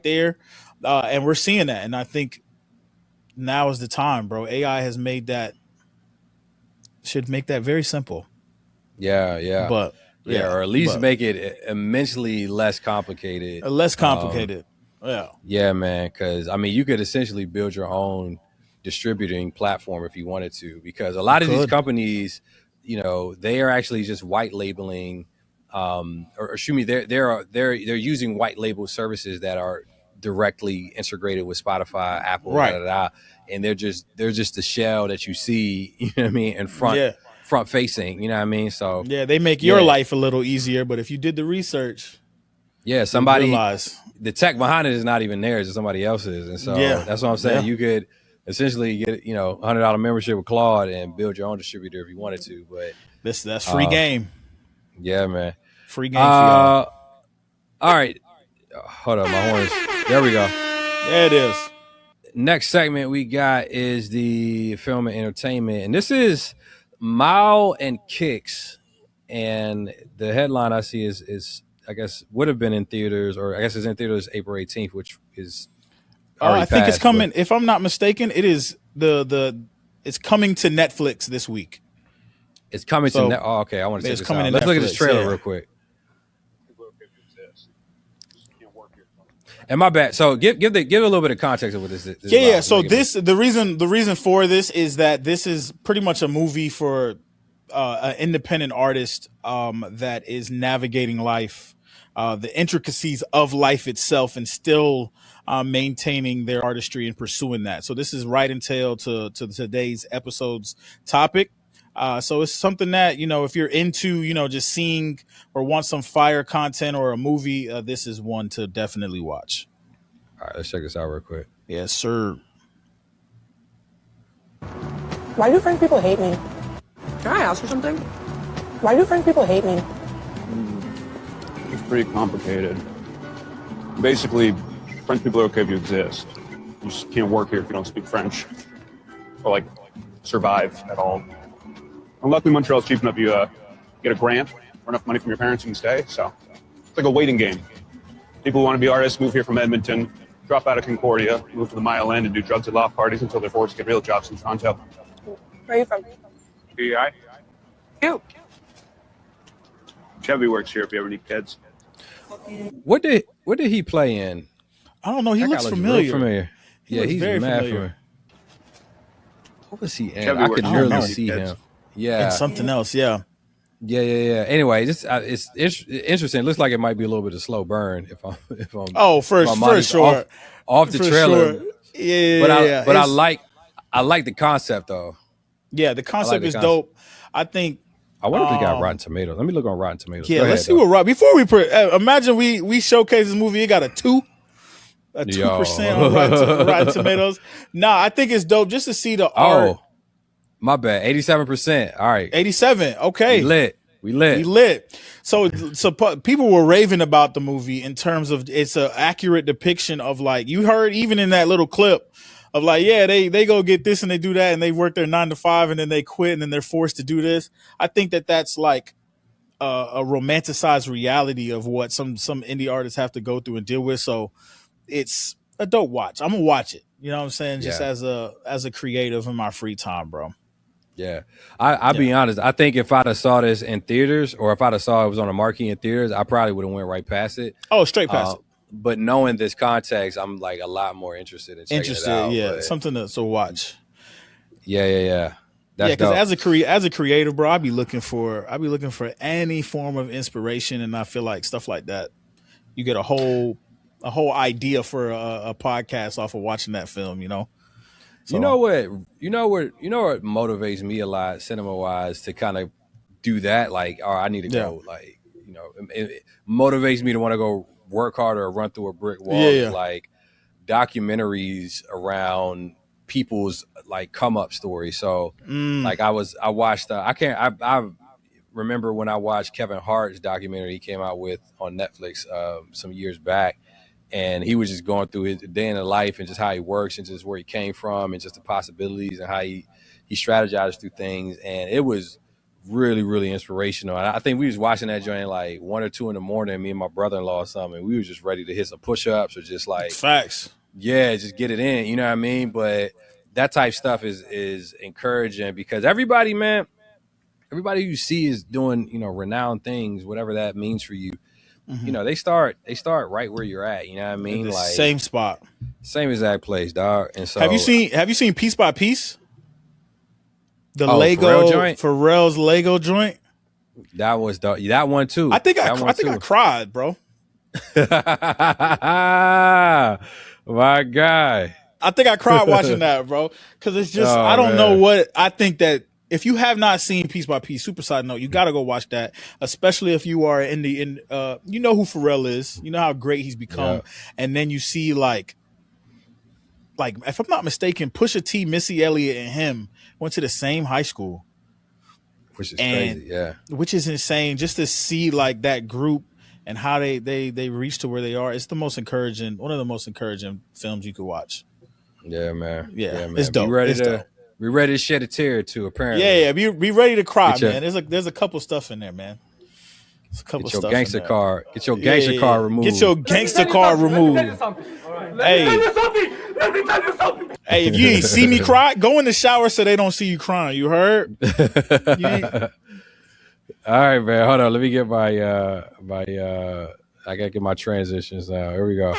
there, and we're seeing that. And I think now is the time, bro. AI has made that should make that very simple. Yeah. But Yeah, yeah, or at least but make it immensely less complicated. less complicated. Yeah, Yeah, man, because I mean, you could essentially build your own distributing platform if you wanted to, because a you lot of these could. companies, they are actually just white labeling, or excuse me, they're using white label services that are directly integrated with Spotify, Apple, da Right. da da, and they're just the shell that you see, you know what I mean, and Yeah. front facing, you know what I mean. So Yeah, they make your yeah, life a little easier, but if you did the research, yeah, you'd somebody, realize. the tech behind it is not even theirs, it's somebody else's. And so Yeah. that's what I'm saying. Yeah. You could essentially get, $100 membership with Claude and build your own distributor if you wanted to. But That's free uh game. yeah, man. Free game for y'all. All right. Hold up, my horns. There we go. There it is. Next segment we got is the film and entertainment. And this is Mao and Kicks. And the headline I see is I guess would have been in theaters, or I guess it's in theaters April 18th, which is already I think it's passed. But coming. If I'm not mistaken, it is it's coming to Netflix this week. it's coming to So Oh, okay. I want to check it's this coming out. to Let's look at this Netflix. trailer Yeah. real quick. And my bad. So give a little bit of context of what this is. Yeah. So the reason for this is that this is pretty much a movie for an independent artist that is navigating life, the intricacies of life itself, and still maintaining their artistry and pursuing that. So this is right in tail to today's episode's topic. So it's something that, if you're into, just seeing or want some fire content or a movie, this is one to definitely watch. All right, let's check this out real quick. Yes, sir. Why do French people hate me? Can I ask you something? Why do French people hate me? It's pretty complicated. Basically, French people are okay if you exist. You just can't work here if you don't speak French. Or, survive at all. And luckily, Montreal's cheap enough. You get a grant or enough money from your parents, you can stay. So it's like a waiting game. People who want to be artists move here from Edmonton, drop out of Concordia, move to the Mile End, and do drugs at loft parties until they're forced to get real jobs in Toronto. Where are you from? PEI? Cute. Chevy works here if you ever need kids. What did he play in? I don't know. He That looks guy familiar. familiar. He Yeah, looks he's very mad familiar. familiar. What was he in? Chevy I works could here if you nearly ever need see kids. him. Yeah. And something else, yeah. Yeah. Anyway, it's interesting. It looks like it might be a little bit of slow burn if I'm For if my mind is sure. off the For trailer. sure. Yeah, But I like the concept though. Yeah, the concept is dope. I think. I wonder if they got Rotten Tomatoes. Let me look on Rotten Tomatoes. Yeah, Go let's ahead, see what before we imagine we showcase this movie. It got a 2% on Rotten Tomatoes. Nah, I think it's dope just to see the art. Oh, my bad. 87%. All right. 87. Okay, We lit. So people were raving about the movie in terms of it's an accurate depiction of, like, you heard even in that little clip of, like, yeah, they go get this and they do that and they work their 9 to 5 and then they quit and then they're forced to do this. I think that's like a romanticized reality of what some indie artists have to go through and deal with. So it's a dope watch. I'm gonna watch it. You know what I'm saying? Just as a creative in my free time, bro. Yeah. I'll be honest. I think if I'd have saw this in theaters, or if I'd have saw it was on a marquee in theaters, I probably would have went right past it. Oh, straight past it. But knowing this context, I'm like a lot more interested in checking it out. Yeah. Something to watch. Yeah. That's because as a creative, bro, I'd be looking for any form of inspiration, and I feel like stuff like that, you get a whole idea for a podcast off of watching that film. So, you know what motivates me a lot, cinema wise, to kind of do that. Like, oh, I need to go. Like, it motivates me to want to go work harder or run through a brick wall. Yeah. Like documentaries around people's like come up stories. So like I watched I remember when I watched Kevin Hart's documentary he came out with on Netflix some years back, and he was just going through his day in the life and just how he works and just where he came from and just the possibilities and how he strategized through things. And it was really, really inspirational. And I think we was watching that joint like 1 or 2 in the morning, me and my brother-in-law or something, and we was just ready to hit some push-ups or just like, Facts. yeah, just get it in, you know what I mean? But that type stuff is encouraging because everybody, man, everybody you see is doing, renowned things, whatever that means for you. They start right where you're at, you know what I At mean? the Like same spot. same exact place, dog. And so Have you seen Piece by Piece? The Pharrell Lego joint? Pharrell's Lego joint. That was that one too. I think that I cried, bro. My guy. I think I cried watching that, bro. Because it's just Oh, I don't know man. what I think that if you have not seen Piece by Piece, super side note, you got to go watch that. Especially if you are you know who Pharrell is, you know how great he's become, Yeah. and then you see like if I'm not mistaken, Pusha T, Missy Elliott, and him went to the same high school. Which is And crazy, yeah. which is insane just to see like that group and how they reached to where they are. It's one of the most encouraging films you could watch. Yeah, man. Yeah, man. it's dope. We ready to shed a tear or two, apparently. Yeah, be ready to cry, Get your- man. There's a couple stuff in there, man. There's a couple Get your stuff gangster in there. card. Get your gangster card removed. Get your gangster card removed. Hey, hey, if you ain't see me cry, go in the shower so they don't see you crying. You heard? All right, man. Hold on. Let me get my I gotta get my transitions now. Here we go.